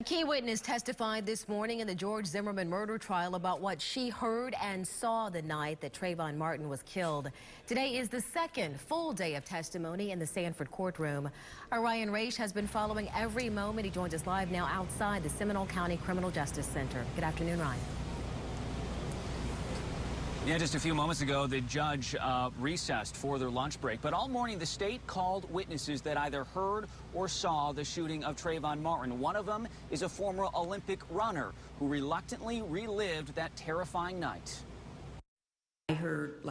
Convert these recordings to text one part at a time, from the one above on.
A key witness testified this morning in the George Zimmerman murder trial about what she heard and saw the night that Trayvon Martin was killed. Today is the second full day of testimony in the Sanford courtroom. Our Ryan Raish has been following every moment. He joins us live now outside the Seminole County Criminal Justice Center. Good afternoon, Ryan. Yeah, just a few moments ago, the judge recessed for their lunch break. But all morning, the state called witnesses that either heard or saw the shooting of Trayvon Martin. One of them is a former Olympic runner who reluctantly relived that terrifying night. I heard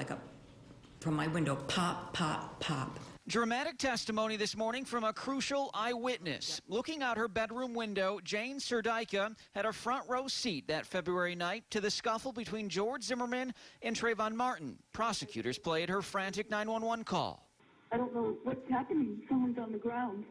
from my window, pop, pop, pop. Dramatic testimony this morning from a crucial eyewitness. Looking out her bedroom window, Jane Serdyka had a front row seat that February night to the scuffle between George Zimmerman and Trayvon Martin. Prosecutors played her frantic 911 call. I don't know what's happening. Someone's on the ground.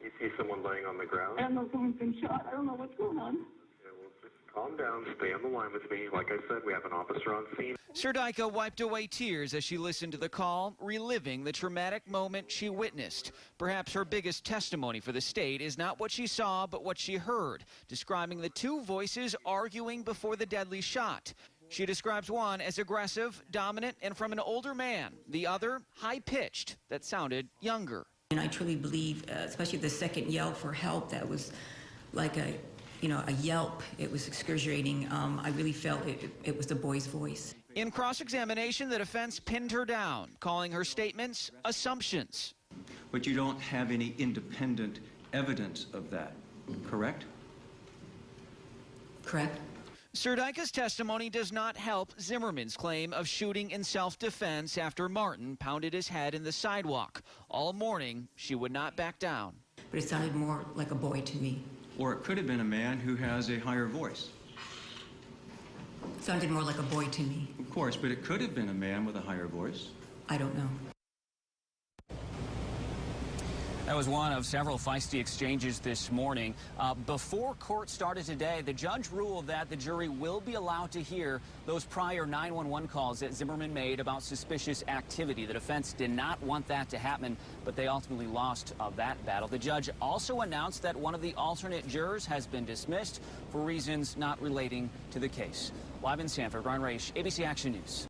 You see someone laying on the ground? I don't know, someone's been shot. I don't know what's going on. Okay, well, just calm down. Stay on the line with me. Like I said, we have an officer on scene. Serdyka wiped away tears as she listened to the call, reliving the traumatic moment she witnessed. Perhaps her biggest testimony for the state is not what she saw, but what she heard, describing the two voices arguing before the deadly shot. She describes one as aggressive, dominant, and from an older man. The other, high-pitched, that sounded younger. And I truly believe, especially the second yell for help, that was like a yelp. It was excruciating. I really felt it was the boy's voice. In cross-examination, the defense pinned her down, calling her statements assumptions. But you don't have any independent evidence of that, correct? Correct. Serdyka's testimony does not help Zimmerman's claim of shooting in self-defense after Martin pounded his head in the sidewalk. All morning, she would not back down. But it sounded more like a boy to me. Or it could have been a man who has a higher voice. It sounded more like a boy to me. Of course, but it could have been a man with a higher voice. I don't know. That was one of several feisty exchanges this morning. Before court started today, the judge ruled that the jury will be allowed to hear those prior 911 calls that Zimmerman made about suspicious activity. The defense did not want that to happen, but they ultimately lost that battle. The judge also announced that one of the alternate jurors has been dismissed for reasons not relating to the case. Live in Sanford, Ryan Raish, ABC Action News.